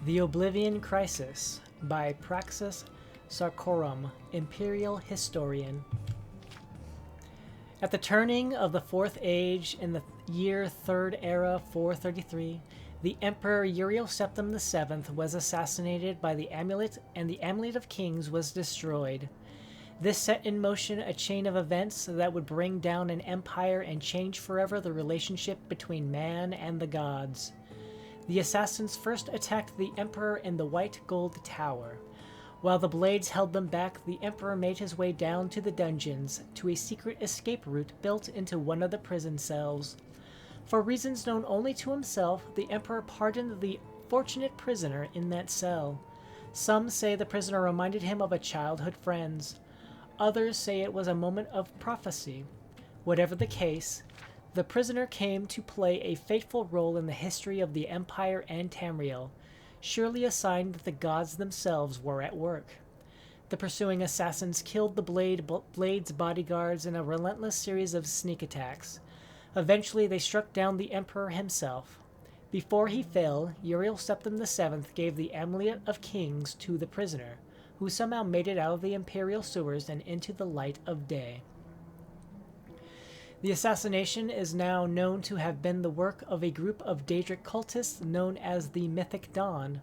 The Oblivion Crisis by Praxis Sarcorum, Imperial Historian. At the turning of the Fourth Age in the year Third Era 433, the Emperor Uriel Septim VII was assassinated by the Amulet, and the Amulet of Kings was destroyed. This set in motion a chain of events that would bring down an empire and change forever the relationship between man and the gods. The assassins first attacked the Emperor in the White Gold Tower. While the blades held them back, the Emperor made his way down to the dungeons, to a secret escape route built into one of the prison cells. For reasons known only to himself, the Emperor pardoned the fortunate prisoner in that cell. Some say the prisoner reminded him of a childhood friend. Others say it was a moment of prophecy. Whatever the case, the prisoner came to play a fateful role in the history of the Empire and Tamriel, surely a sign that the gods themselves were at work. The pursuing assassins killed the Blade's bodyguards in a relentless series of sneak attacks. Eventually, they struck down the Emperor himself. Before he fell, Uriel Septim VII gave the Amulet of Kings to the prisoner, who somehow made it out of the Imperial sewers and into the light of day. The assassination is now known to have been the work of a group of Daedric cultists known as the Mythic Dawn.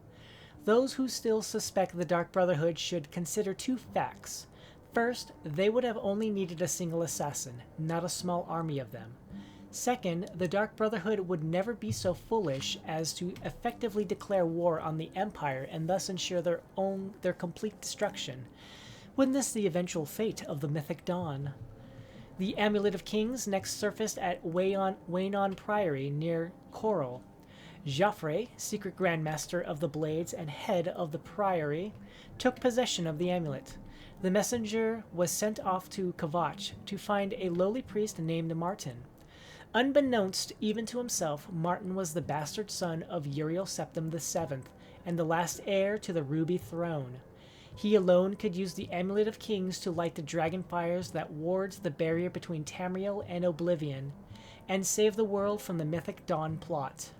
Those who still suspect the Dark Brotherhood should consider two facts. First, they would have only needed a single assassin, not a small army of them. Second, the Dark Brotherhood would never be so foolish as to effectively declare war on the Empire and thus ensure their complete destruction. Witness the eventual fate of the Mythic Dawn. The Amulet of Kings next surfaced at Waynon Priory near Coral. Joffre, secret Grandmaster of the Blades and head of the Priory, took possession of the amulet. The messenger was sent off to Kvatch to find a lowly priest named Martin. Unbeknownst even to himself, Martin was the bastard son of Uriel Septim VII and the last heir to the Ruby Throne. He alone could use the Amulet of Kings to light the dragon fires that wards the barrier between Tamriel and Oblivion, and save the world from the Mythic Dawn plot.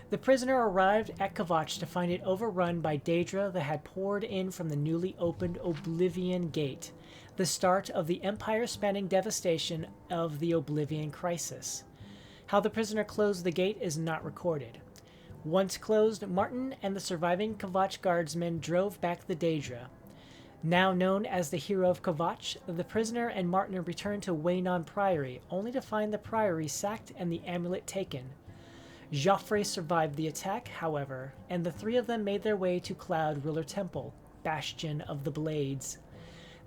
The prisoner arrived at Kvatch to find it overrun by Daedra that had poured in from the newly opened Oblivion Gate, the start of the empire-spanning devastation of the Oblivion Crisis. How the prisoner closed the gate is not recorded. Once closed, Martin and the surviving Kvatch guardsmen drove back the Daedra. Now known as the Hero of Kvatch, the prisoner and Martin returned to Waynon Priory, only to find the Priory sacked and the amulet taken. Joffre survived the attack, however, and the three of them made their way to Cloud Ruler Temple, Bastion of the Blades.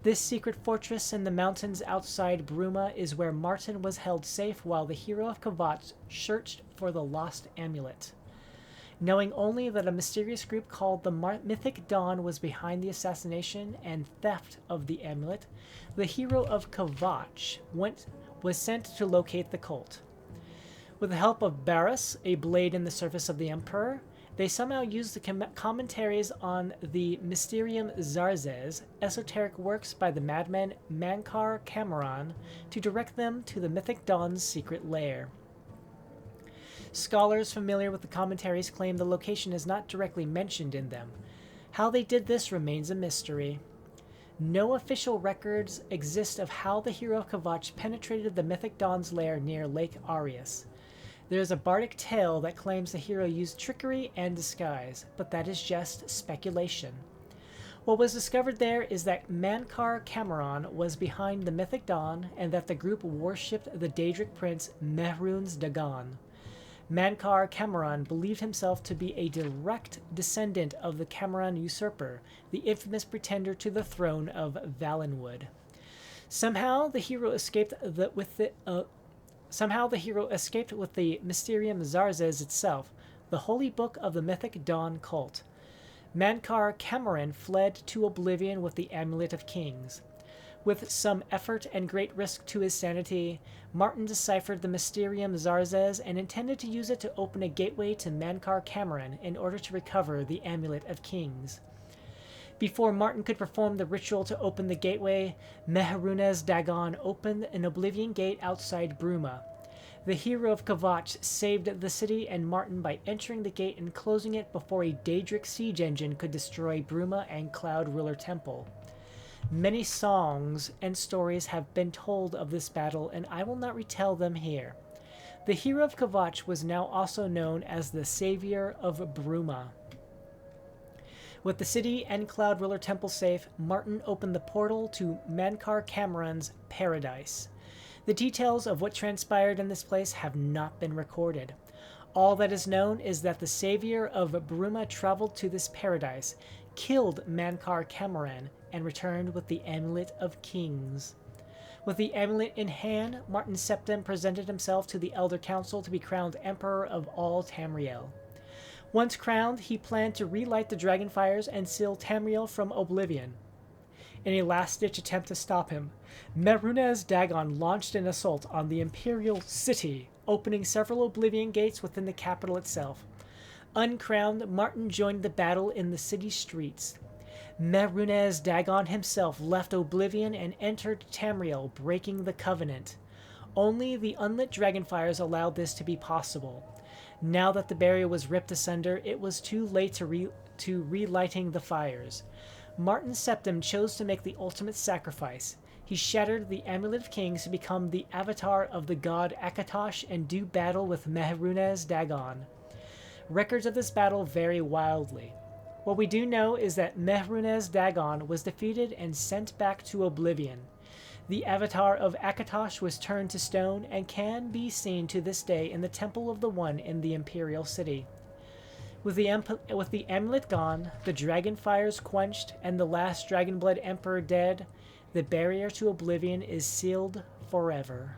This secret fortress in the mountains outside Bruma is where Martin was held safe while the Hero of Kvatch searched for the lost amulet. Knowing only that a mysterious group called the Mythic Dawn was behind the assassination and theft of the amulet, the Hero of Kvatch was sent to locate the cult. With the help of Barus, a blade in the service of the Emperor, they somehow used the commentaries on the Mysterium Xarxes, esoteric works by the madman Mankar Cameron, to direct them to the Mythic Dawn's secret lair. Scholars familiar with the commentaries claim the location is not directly mentioned in them. How they did this remains a mystery. No official records exist of how the Hero of Kvatch penetrated the Mythic Dawn's lair near Lake Arius. There is a bardic tale that claims the hero used trickery and disguise, but that is just speculation. What was discovered there is that Mankar Cameron was behind the Mythic Dawn and that the group worshipped the Daedric prince Mehrunes Dagon. Mankar Cameron believed himself to be a direct descendant of the Cameron usurper, the infamous pretender to the throne of Valenwood. Somehow the hero escaped with the Mysterium Xarxes itself, the holy book of the Mythic Dawn cult. Mankar Cameron fled to Oblivion with the Amulet of Kings. With some effort and great risk to his sanity, Martin deciphered the Mysterium Xarxes and intended to use it to open a gateway to Mankar Cameron in order to recover the Amulet of Kings. Before Martin could perform the ritual to open the gateway, Mehrunes Dagon opened an Oblivion gate outside Bruma. The hero of Kvatch saved the city and Martin by entering the gate and closing it before a Daedric siege engine could destroy Bruma and Cloud Ruler Temple. Many songs and stories have been told of this battle, and I will not retell them here. The hero of Kvatch was now also known as the Savior of Bruma. With the city and Cloud Ruler Temple safe, Martin opened the portal to Mankar Cameron's paradise. The details of what transpired in this place have not been recorded. All that is known is that the Savior of Bruma traveled to this paradise, killed Mankar Cameron, and returned with the Amulet of Kings. With the amulet in hand, Martin Septim presented himself to the Elder Council to be crowned Emperor of all Tamriel. Once crowned, he planned to relight the dragon fires and seal Tamriel from oblivion. In a last-ditch attempt to stop him, Mehrunes Dagon launched an assault on the Imperial City, opening several oblivion gates within the capital itself. Uncrowned, Martin joined the battle in the city streets. Mehrunes Dagon himself left Oblivion and entered Tamriel, breaking the Covenant. Only the unlit dragonfires allowed this to be possible. Now that the barrier was ripped asunder, it was too late to relighting the fires. Martin Septim chose to make the ultimate sacrifice. He shattered the Amulet of Kings to become the avatar of the god Akatosh and do battle with Mehrunes Dagon. Records of this battle vary wildly. What we do know is that Mehrunes Dagon was defeated and sent back to Oblivion. The avatar of Akatosh was turned to stone and can be seen to this day in the Temple of the One in the Imperial City. With the amulet gone, the dragon fires quenched, and the last Dragonblood Emperor dead, the barrier to Oblivion is sealed forever.